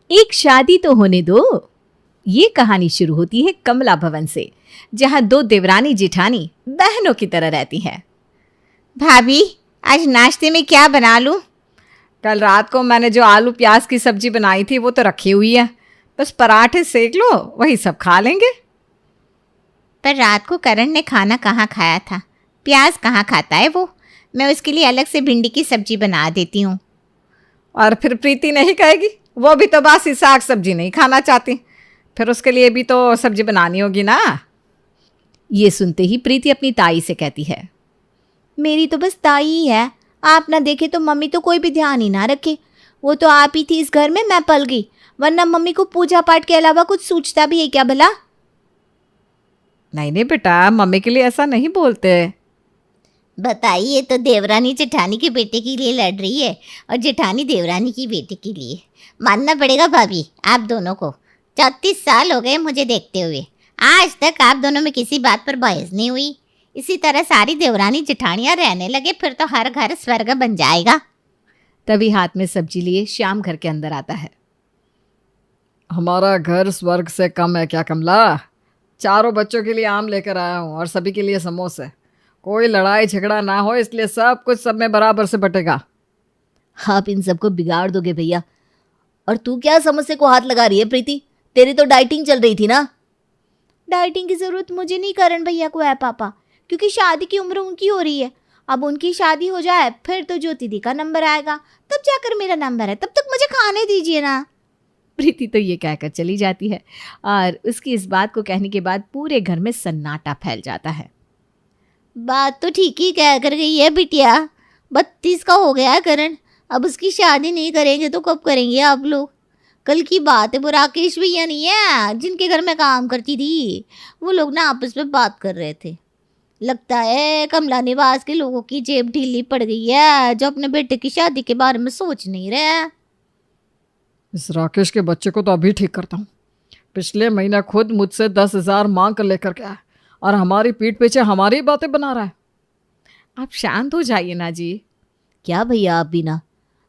एक शादी तो होने दो। ये कहानी शुरू होती है कमला भवन से, जहां दो देवरानी जेठानी बहनों की तरह रहती हैं। भाभी, आज नाश्ते में क्या बना लूं? कल रात को मैंने जो आलू प्याज की सब्जी बनाई थी वो तो रखी हुई है, बस पराठे सेक लो, वही सब खा लेंगे। पर रात को करण ने खाना कहाँ खाया था? प्याज कहाँ खाता है वो? मैं उसके लिए अलग से भिंडी की सब्जी बना देती हूँ। और फिर प्रीति नहीं कहेगी, वो भी तो बासी साग सब्जी नहीं खाना चाहती, फिर उसके लिए भी तो सब्जी बनानी होगी ना। ये सुनते ही प्रीति अपनी ताई से कहती है, मेरी तो बस ताई ही है, आप ना देखे तो मम्मी तो कोई भी ध्यान ही ना रखे। वो तो आप ही थी इस घर में, मैं पल गई, वरना मम्मी को पूजा पाठ के अलावा कुछ सूझता भी है क्या भला? नहीं नहीं बेटा, मम्मी के लिए ऐसा नहीं बोलते। बताइए, तो देवरानी जेठानी के बेटे के लिए लड़ रही है और जेठानी देवरानी की बेटे के लिए। मानना पड़ेगा भाभी, आप दोनों को 34 साल हो गए मुझे देखते हुए, आज तक आप दोनों में किसी बात पर बहस नहीं हुई। इसी तरह सारी देवरानी जेठानियां रहने लगे, फिर तो हर घर स्वर्ग बन जाएगा। तभी हाथ में सब्जी लिए श्याम घर के अंदर आता है। हमारा घर स्वर्ग से कम है क्या कमला? चारों बच्चों के लिए आम लेकर आया हूँ और सभी के लिए समोसे। कोई लड़ाई झगड़ा ना हो, इसलिए सब कुछ सब में बराबर से बटेगा। आप इन सबको बिगाड़ दोगे भैया। और तू क्या समोसे को हाथ लगा रही है प्रीति? तेरी तो डाइटिंग चल रही थी ना। डाइटिंग की जरूरत मुझे नहीं, करण भैया को है पापा, क्योंकि शादी की उम्र उनकी हो रही है। अब उनकी शादी हो जाए फिर तो ज्योति दी का नंबर आएगा, तब जाकर मेरा नंबर है, तब तक मुझे खाने दीजिए ना। प्रीति तो ये कहकर चली जाती है और उसकी इस बात को कहने के बाद पूरे घर में सन्नाटा फैल जाता है। बात तो ठीक ही कह कर गई है बिटिया, 32 का हो गया है करण, अब उसकी शादी नहीं करेंगे तो कब करेंगे आप लोग? कल की बात है, वो राकेश भैया नहीं है जिनके घर में काम करती थी, वो लोग ना आपस में बात कर रहे थे। लगता है कमला निवास के लोगों की जेब ढीली पड़ गई है, जो अपने बेटे की शादी के बारे में सोच नहीं रहे। इस राकेश के बच्चे को तो अभी ठीक करता हूँ। पिछले महीने खुद मुझसे 10,000 मांग कर लेकर गया है और हमारी पीठ पीछे हमारी बातें बना रहा है। आप शांत हो जाइए ना जी। क्या भैया आप भी ना,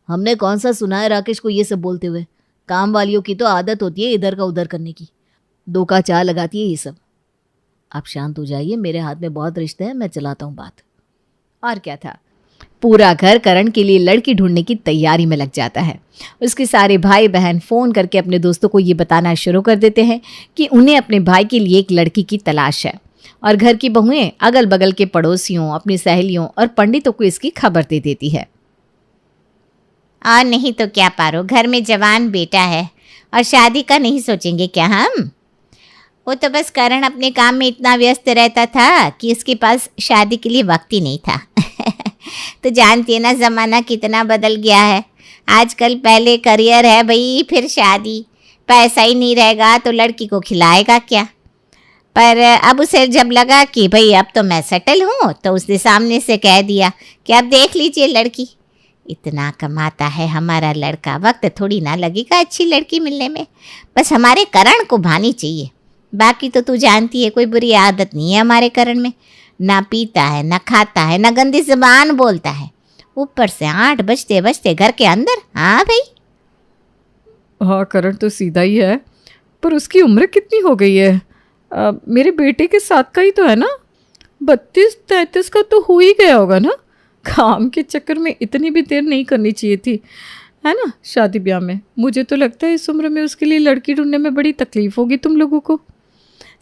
हमने कौन सा सुना है राकेश को ये सब बोलते हुए। काम वालियों की तो आदत होती है इधर का उधर करने की, दो का चार लगाती है ये सब। आप शांत हो जाइए, मेरे हाथ में बहुत रिश्ते हैं, मैं चलाता हूँ बात। और क्या था, पूरा घर करण के लिए लड़की ढूंढने की तैयारी में लग जाता है। उसके सारे भाई बहन फ़ोन करके अपने दोस्तों को ये बताना शुरू कर देते हैं कि उन्हें अपने भाई के लिए एक लड़की की तलाश है, और घर की बहुएं अगल बगल के पड़ोसियों, अपनी सहेलियों और पंडितों को इसकी खबर दे देती है। और नहीं तो क्या पारो, घर में जवान बेटा है और शादी का नहीं सोचेंगे क्या हम? वो तो बस करण अपने काम में इतना व्यस्त रहता था कि उसके पास शादी के लिए वक्त ही नहीं था। तो जानती है ना ज़माना कितना बदल गया है आजकल। पहले करियर है भाई, फिर शादी। पैसा ही नहीं रहेगा तो लड़की को खिलाएगा क्या? पर अब उसे जब लगा कि भाई अब तो मैं सेटल हूँ, तो उसने सामने से कह दिया कि अब देख लीजिए लड़की, इतना कमाता है हमारा लड़का, वक्त थोड़ी ना लगेगा अच्छी लड़की मिलने में, बस हमारे करण को भानी चाहिए। बाकी तो तू जानती है कोई बुरी आदत नहीं है हमारे करण में, ना पीता है, ना खाता है, ना गंदी ज़बान बोलता है, ऊपर से 8 बजते बजते घर के अंदर। हाँ भाई। हाँ, करण तो सीधा ही है, पर उसकी उम्र कितनी हो गई है? मेरे बेटे के साथ का ही तो है ना, 32-33 का तो हो ही गया होगा ना। काम के चक्कर में इतनी भी देर नहीं करनी चाहिए थी, है ना, शादी ब्याह में। मुझे तो लगता है इस उम्र में उसके लिए लड़की ढूंढने में बड़ी तकलीफ होगी तुम लोगों को।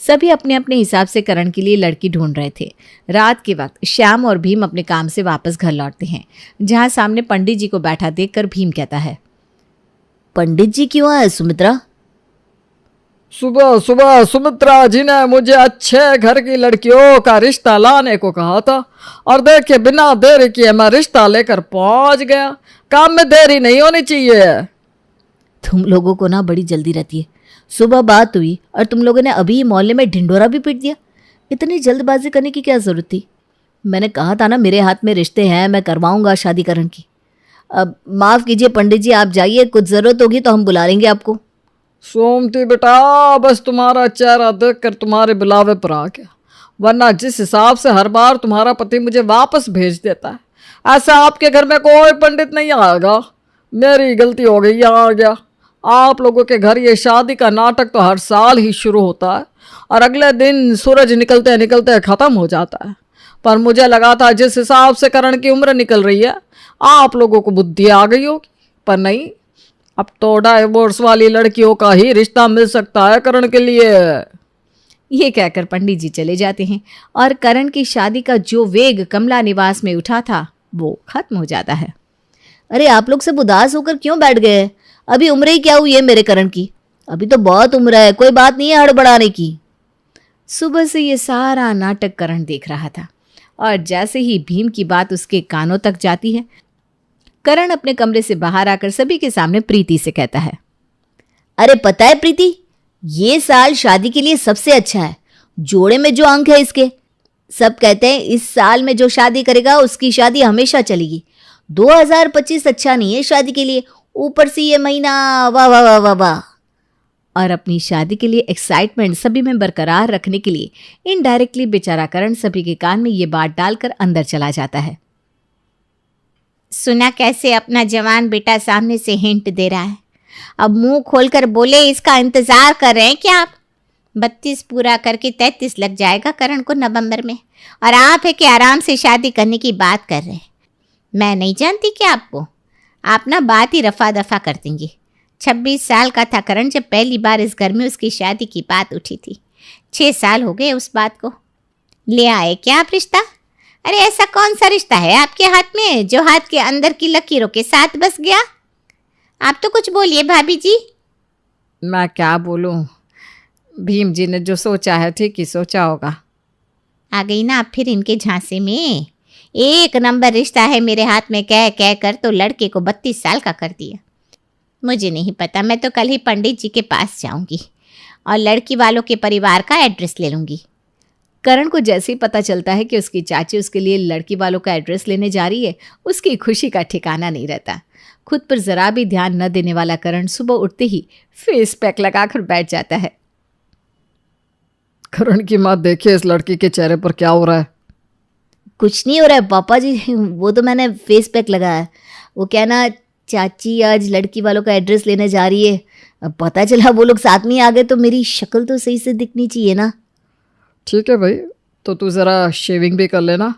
सभी अपने अपने हिसाब से करण के लिए लड़की ढूंढ रहे थे। रात के वक्त श्याम और भीम अपने काम से वापस घर लौटते हैं, जहां सामने पंडित जी को बैठा देखकर भीम कहता है, पंडित जी क्यों आए सुमित्रा? सुबह सुबह सुमित्रा जी ने मुझे अच्छे घर की लड़कियों का रिश्ता लाने को कहा था, और देखिए बिना देरी किए मैं रिश्ता लेकर पहुंच गया। काम में देरी नहीं होनी चाहिए। तुम लोगों को ना बड़ी जल्दी रहती है। सुबह बात हुई और तुम लोगों ने अभी मोहल्ले में ढिंडोरा भी पीट दिया। इतनी जल्दबाजी करने की क्या जरूरत थी? मैंने कहा था ना मेरे हाथ में रिश्ते हैं, मैं करवाऊंगा शादी करण की। अब माफ़ कीजिए पंडित जी, आप जाइए, कुछ ज़रूरत होगी तो हम बुला लेंगे आपको। सोमती बेटा, बस तुम्हारा चेहरा देखकर तुम्हारे बुलावे पर आ गया, वरना जिस हिसाब से हर बार तुम्हारा पति मुझे वापस भेज देता है, ऐसा आपके घर में कोई पंडित नहीं आएगा। मेरी गलती हो गई, यहाँ आ गया। आप लोगों के घर ये शादी का नाटक तो हर साल ही शुरू होता है और अगले दिन सूरज निकलते निकलते ख़त्म हो जाता है। पर मुझे लगा था जिस हिसाब से करण की उम्र निकल रही है आप लोगों को बुद्धि आ गई होगी, पर नहीं, अब तो डाइवोर्स वाली लड़कियों का ही रिश्ता मिल सकता है करण के लिए। ये कहकर पंडित जी चले जाते हैं और करण की शादी का जो वेग कमला निवास में उठा था वो खत्म हो जाता है। अरे आप लोग सब उदास होकर क्यों बैठ गए? अभी उम्र ही क्या हुई है मेरे करण की? अभी तो बहुत उम्र है, कोई बात नहीं है हड़बड़ाने की। सुबह से ये सारा नाटक करण देख रहा था और जैसे ही भीम की बात उसके कानों तक जाती है, करण अपने कमरे से बाहर आकर सभी के सामने प्रीति से कहता है, अरे पता है प्रीति, ये साल शादी के लिए सबसे अच्छा है। जोड़े में जो अंक है इसके, सब कहते हैं इस साल में जो शादी करेगा उसकी शादी हमेशा चलेगी। 2025 अच्छा नहीं है शादी के लिए, ऊपर से ये महीना, वाह वाह वाह वाह वाह। और अपनी शादी के लिए एक्साइटमेंट सभी में बरकरार रखने के लिए इनडायरेक्टली बेचारा करण सभी के कान में ये बात डालकर अंदर चला जाता है। सुना कैसे अपना जवान बेटा सामने से हिंट दे रहा है। अब मुंह खोलकर बोले, इसका इंतजार कर रहे हैं क्या आप? 32 पूरा करके 33 लग जाएगा करण को नवंबर में, और आप है कि आराम से शादी करने की बात कर रहे हैं। मैं नहीं जानती क्या आपको? आप ना बात ही रफा दफा कर देंगे। 26 साल का था करण जब पहली बार इस घर में उसकी शादी की बात उठी थी। 6 साल हो गए उस बात को। ले आए क्या आप रिश्ता? अरे ऐसा कौन सा रिश्ता है आपके हाथ में जो हाथ के अंदर की लकीरों के साथ बस गया? आप तो कुछ बोलिए भाभी जी। मैं क्या बोलूं, भीम जी ने जो सोचा है ठीक ही सोचा होगा। आ गई ना आप फिर इनके झांसे में। एक नंबर रिश्ता है मेरे हाथ में कह कह कर तो लड़के को 32 साल का कर दिया। मुझे नहीं पता, मैं तो कल ही पंडित जी के पास जाऊंगी और लड़की वालों के परिवार का एड्रेस ले लूंगी। करण को जैसे ही पता चलता है कि उसकी चाची उसके लिए लड़की वालों का एड्रेस लेने जा रही है, उसकी खुशी का ठिकाना नहीं रहता। खुद पर जरा भी ध्यान न देने वाला करण सुबह उठते ही फेस पैक लगाकर बैठ जाता है। करण की माँ देखिए इस लड़की के चेहरे पर क्या हो रहा है। कुछ नहीं हो रहा है पापा जी, वो तो मैंने फेस पैक लगाया है। वो क्या ना, चाची आज लड़की वालों का एड्रेस लेने जा रही है। अब पता चला वो लोग साथ में आ गए तो मेरी शक्ल तो सही से दिखनी चाहिए ना। ठीक है भाई, तो तू ज़रा शेविंग भी कर लेना।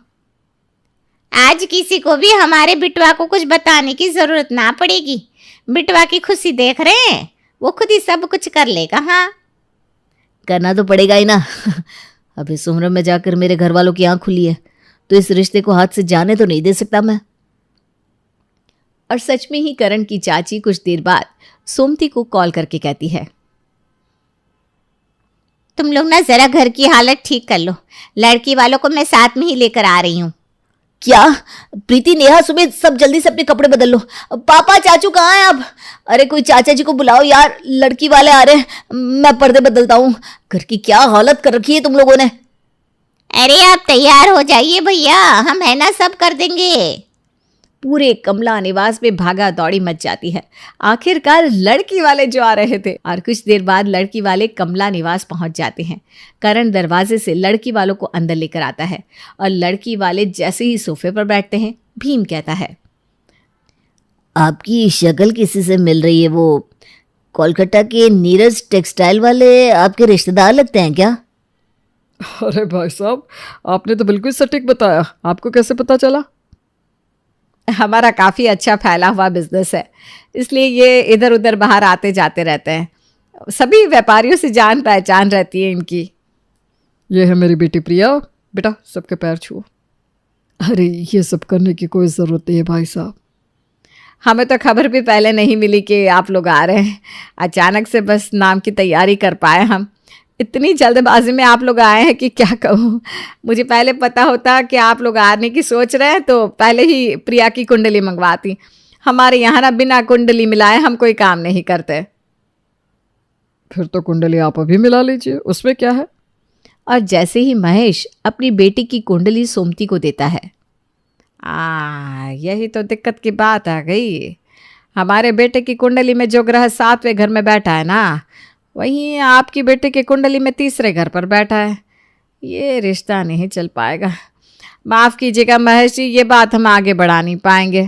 आज किसी को भी हमारे बिटवा को कुछ बताने की जरूरत ना पड़ेगी। बिटवा की खुशी देख रहे हैं, वो खुद ही सब कुछ कर लेगा। हाँ, करना तो पड़ेगा ही ना। अब इस उम्र में जाकर मेरे घर वालों की आँख खुली है तो इस रिश्ते को हाथ से जाने तो नहीं दे सकता मैं। और सच में ही करण की चाची कुछ देर बाद सोमती को कॉल करके कहती है, तुम लोग ना जरा घर की हालत ठीक कर लो, लड़की वालों को मैं साथ में ही लेकर आ रही हूँ। क्या प्रीति, नेहा, सुबह सब जल्दी से अपने कपड़े बदल लो। पापा चाचू कहाँ हैं अब? अरे कोई चाचा जी को बुलाओ यार, लड़की वाले आ रहे हैं। मैं पर्दे बदलता हूँ। घर की क्या हालत कर रखी है तुम लोगों ने। अरे आप तैयार हो जाइए भैया, हम है ना सब कर देंगे। पूरे कमला निवास में भागा दौड़ी मच जाती है। आखिरकार लड़की वाले जो आ रहे थे और कुछ देर बाद लड़की वाले कमला निवास पहुंच जाते हैं। करण दरवाजे से लड़की वालों को अंदर लेकर आता है और लड़की वाले जैसे ही सोफे पर बैठते हैं, भीम कहता है, आपकी शक्ल किसी से मिल रही है। वो कोलकाता के नीरज टेक्सटाइल वाले आपके रिश्तेदार लगते हैं क्या? अरे भाई साहब, आपने तो बिल्कुल सटीक बताया। आपको कैसे पता चला? हमारा काफ़ी अच्छा फैला हुआ बिजनेस है, इसलिए ये इधर उधर बाहर आते जाते रहते हैं। सभी व्यापारियों से जान पहचान रहती है इनकी। ये है मेरी बेटी प्रिया। बेटा सबके पैर छुओ। अरे ये सब करने की कोई ज़रूरत नहीं है भाई साहब। हमें तो खबर भी पहले नहीं मिली कि आप लोग आ रहे हैं। अचानक से बस नाम की तैयारी कर पाए हम। इतनी जल्दबाजी में आप लोग आए हैं कि क्या कहूँ। मुझे पहले पता होता कि आप लोग आने की सोच रहे हैं तो पहले ही प्रिया की कुंडली मंगवाती। हमारे यहाँ ना बिना कुंडली मिलाए हम कोई काम नहीं करते। फिर तो कुंडली आप अभी मिला लीजिए, उसमें क्या है। और जैसे ही महेश अपनी बेटी की कुंडली सोमती को देता है, यही तो दिक्कत की बात आ गई। हमारे बेटे की कुंडली में जो ग्रह 7वें घर में बैठा है ना, वहीं आपकी बेटे की कुंडली में 3रे घर पर बैठा है। ये रिश्ता नहीं चल पाएगा। माफ़ कीजिएगा महेश जी, ये बात हम आगे बढ़ा नहीं पाएंगे।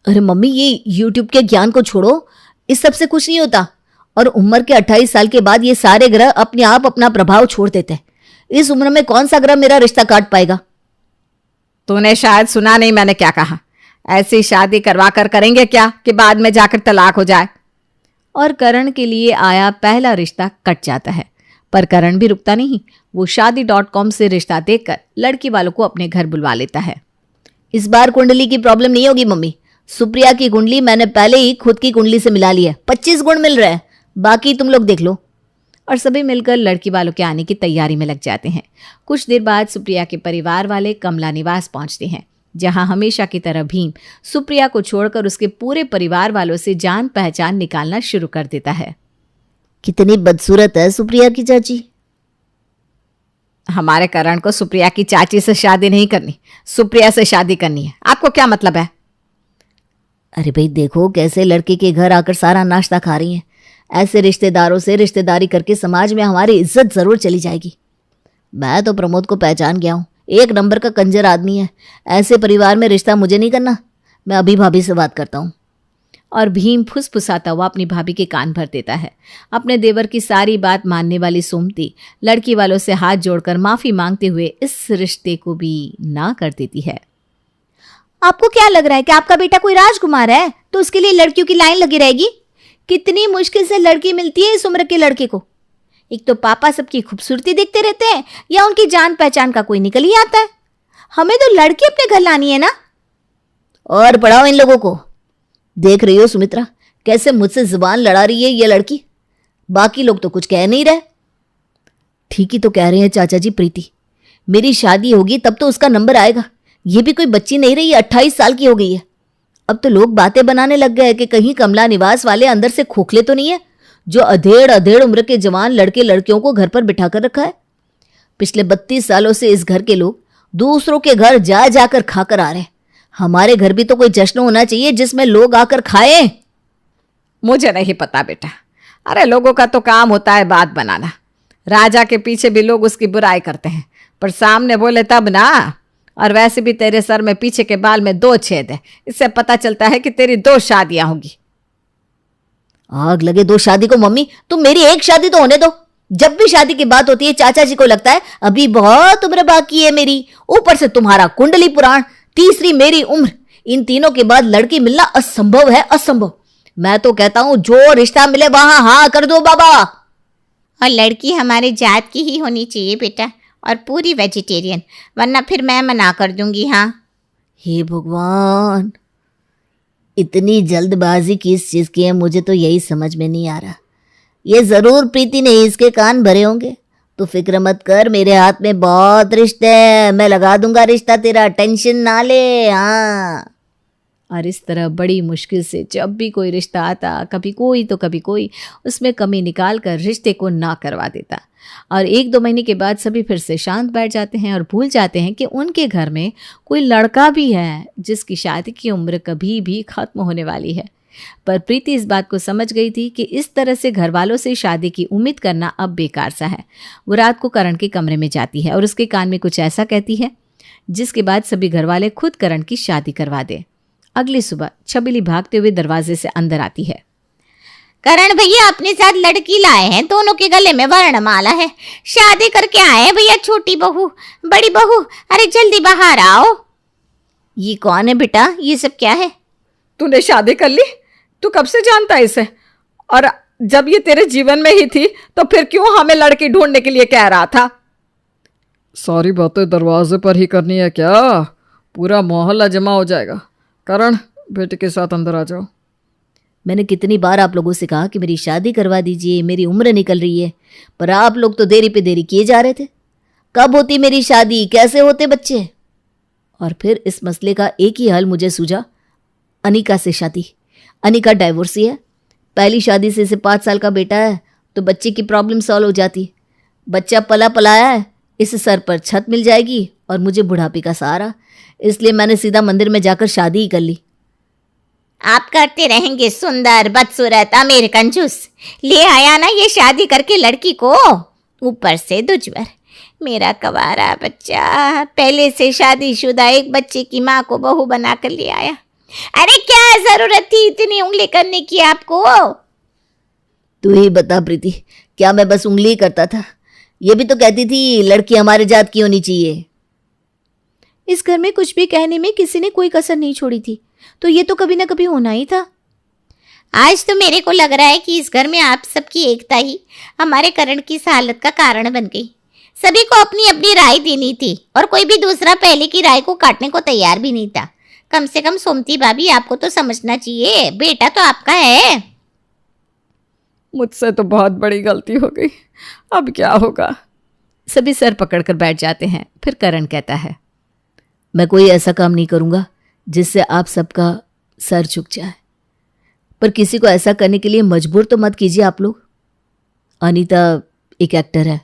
अरे मम्मी, ये YouTube के ज्ञान को छोड़ो, इस सब से कुछ नहीं होता। और उम्र के 28 साल के बाद ये सारे ग्रह अपने आप अपना प्रभाव छोड़ देते हैं। इस उम्र में कौन सा ग्रह मेरा रिश्ता काट पाएगा? तूने शायद सुना नहीं मैंने क्या कहा। ऐसी शादी करवा कर करेंगे क्या कि बाद में जाकर तलाक हो जाए। और करण के लिए आया पहला रिश्ता कट जाता है। पर करण भी रुकता नहीं। वो शादी.com से रिश्ता देखकर लड़की वालों को अपने घर बुलवा लेता है। इस बार कुंडली की प्रॉब्लम नहीं होगी मम्मी। सुप्रिया की कुंडली मैंने पहले ही खुद की कुंडली से मिला ली है। 25 गुण मिल रहे हैं, बाकी तुम लोग देख लो। और सभी मिलकर लड़की वालों के आने की तैयारी में लग जाते हैं। कुछ देर बाद सुप्रिया के परिवार वाले कमला निवास पहुंचते हैं, जहां हमेशा की तरह भीम सुप्रिया को छोड़कर उसके पूरे परिवार वालों से जान पहचान निकालना शुरू कर देता है। कितनी बदसूरत है सुप्रिया की चाची। हमारे करण को सुप्रिया की चाची से शादी नहीं करनी, सुप्रिया से शादी करनी है। आपको क्या मतलब है? अरे भाई देखो कैसे लड़के के घर आकर सारा नाश्ता खा रही हैं। ऐसे रिश्तेदारों से रिश्तेदारी करके समाज में हमारी इज्जत जरूर चली जाएगी। मैं तो प्रमोद को पहचान गया हूँ, एक नंबर का कंजर आदमी है। ऐसे परिवार में रिश्ता मुझे नहीं करना। मैं अभी भाभी से बात करता हूँ। और भीम फुसफुसाता हुआ अपनी भाभी के कान भर देता है। अपने देवर की सारी बात मानने वाली सुमति लड़की वालों से हाथ जोड़कर माफी मांगते हुए इस रिश्ते को भी ना कर देती है। आपको क्या लग रहा है कि आपका बेटा कोई राजकुमार है तो उसके लिए लड़कियों की लाइन लगी रहेगी? कितनी मुश्किल से लड़की मिलती है इस उम्र के लड़के को। एक तो पापा सबकी खूबसूरती देखते रहते हैं या उनकी जान पहचान का कोई निकल ही आता है। हमें तो लड़की अपने घर लानी है ना। और पढ़ाओ इन लोगों को। देख रही हो सुमित्रा कैसे मुझसे जुबान लड़ा रही है ये लड़की। बाकी लोग तो कुछ कह नहीं रहे। ठीक ही तो कह रहे हैं चाचा जी प्रीति। मेरी शादी होगी तब तो उसका नंबर आएगा। ये भी कोई बच्ची नहीं रही, 28 साल की हो गई है। अब तो लोग बातें बनाने लग गए कि कहीं कमला निवास वाले अंदर से खोखले तो नहीं है, जो अधेड़ उम्र के जवान लड़के लड़कियों को घर पर बिठा कर रखा है। पिछले 32 सालों से इस घर के लोग दूसरों के घर जा जाकर खाकर आ रहे हैं। हमारे घर भी तो कोई जश्न होना चाहिए जिसमें लोग आकर खाएं। मुझे नहीं पता बेटा। अरे लोगों का तो काम होता है बात बनाना। राजा के पीछे भी लोग उसकी बुराई करते हैं, पर सामने बोले तब ना। और वैसे भी तेरे सर में पीछे के बाल में 2 छेद है, इससे पता चलता है कि तेरी 2 शादियां होंगी। आग लगे 2 शादी को मम्मी, तुम मेरी एक शादी तो होने दो। जब भी शादी की बात होती है चाचा जी को लगता है अभी बहुत उम्र बाकी है मेरी। ऊपर से तुम्हारा कुंडली पुराण, तीसरी मेरी उम्र। इन तीनों के बाद लड़की मिलना असंभव है, असंभव। मैं तो कहता हूं जो रिश्ता मिले वहां हाँ कर दो बाबा। और लड़की हमारे जात की ही होनी चाहिए बेटा, और पूरी वेजिटेरियन, वरना फिर मैं मना कर दूंगी। हाँ हे भगवान, इतनी जल्दबाजी किस चीज की है मुझे तो यही समझ में नहीं आ रहा। ये जरूर प्रीति ने इसके कान भरे होंगे। तो फिक्र मत कर, मेरे हाथ में बहुत रिश्ते हैं, मैं लगा दूंगा रिश्ता तेरा, टेंशन ना ले। हाँ। और इस तरह बड़ी मुश्किल से जब भी कोई रिश्ता आता, कभी कोई तो कभी कोई, उसमें कमी निकाल कर रिश्ते को ना करवा देता। और 1-2 महीने के बाद सभी फिर से शांत बैठ जाते हैं और भूल जाते हैं कि उनके घर में कोई लड़का भी है जिसकी शादी की उम्र कभी भी खत्म होने वाली है। पर प्रीति इस बात को समझ गई थी कि इस तरह से घर वालों से शादी की उम्मीद करना अब बेकार सा है। वो रात को करण के कमरे में जाती है और उसके कान में कुछ ऐसा कहती है जिसके बाद सभी घर वाले खुद करण की शादी करवा दे। अगली सुबह छबीली भागते हुए दरवाजे से अंदर आती है। करण भैया अपने साथ लड़की लाए हैं, दोनों के गले में वर्णमाला है। शादी करके आए हैं भैया, छोटी बहू बड़ी बहू। अरे जल्दी बाहर आओ। ये कौन है बेटा, ये सब क्या है? तूने शादी कर ली? तू कब से जानता है इसे? और जब ये तेरे जीवन में ही थी तो फिर क्यों हमें लड़की ढूंढने के लिए कह रहा था? सारी बातें दरवाजे पर ही करनी है क्या? पूरा मोहल्ला जमा हो जाएगा। करण बेटे के साथ अंदर आ जाओ। मैंने कितनी बार आप लोगों से कहा कि मेरी शादी करवा दीजिए, मेरी उम्र निकल रही है, पर आप लोग तो देरी पे देरी किए जा रहे थे। कब होती मेरी शादी, कैसे होते बच्चे? और फिर इस मसले का एक ही हल मुझे सूझा, अनिका से शादी। अनिका डाइवोर्सी है, पहली शादी से इसे 5 साल का बेटा है, तो बच्चे की प्रॉब्लम सॉल्व हो जाती। बच्चा पला पलाया है, इस सर पर छत मिल जाएगी और मुझे बुढ़ापे का सहारा। इसलिए मैंने सीधा मंदिर में जाकर शादी ही कर ली। आप करते रहेंगे सुंदर बदसूरत अमीर कंजूस। ले आया ना ये शादी करके लड़की को, ऊपर से दुजवर। मेरा कवारा बच्चा, पहले से शादीशुदा एक बच्चे की माँ को बहू बना कर ले आया। अरे क्या जरूरत थी इतनी उंगली करने की आपको? तू ही बता प्रीति, क्या मैं बस उंगली ही करता था? ये भी तो कहती थी लड़की हमारे जात की होनी चाहिए। इस घर में कुछ भी कहने में किसी ने कोई कसर नहीं छोड़ी थी, तो ये तो कभी ना कभी होना ही था। आज तो मेरे को लग रहा है कि इस घर में आप सबकी एकता ही हमारे करण की इस हालत का कारण बन गई। सभी को अपनी अपनी राय देनी थी और कोई भी दूसरा पहले की राय को काटने को तैयार भी नहीं था। कम से कम सोमती भाभी आपको तो समझना चाहिए, बेटा तो आपका है। मुझसे तो बहुत बड़ी गलती हो गई, अब क्या होगा? सभी सर पकड़कर बैठ जाते हैं। फिर करण कहता है, मैं कोई ऐसा काम नहीं करूंगा जिससे आप सबका सर झुक जाए, पर किसी को ऐसा करने के लिए मजबूर तो मत कीजिए आप लोग। अनीता एक एक्टर है।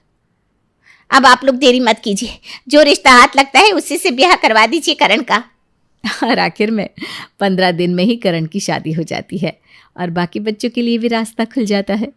अब आप लोग देरी मत कीजिए, जो रिश्ता हाथ लगता है उसी से ब्याह करवा दीजिए करण का। और आखिर में 15 दिन में ही करण की शादी हो जाती है और बाकी बच्चों के लिए भी रास्ता खुल जाता है।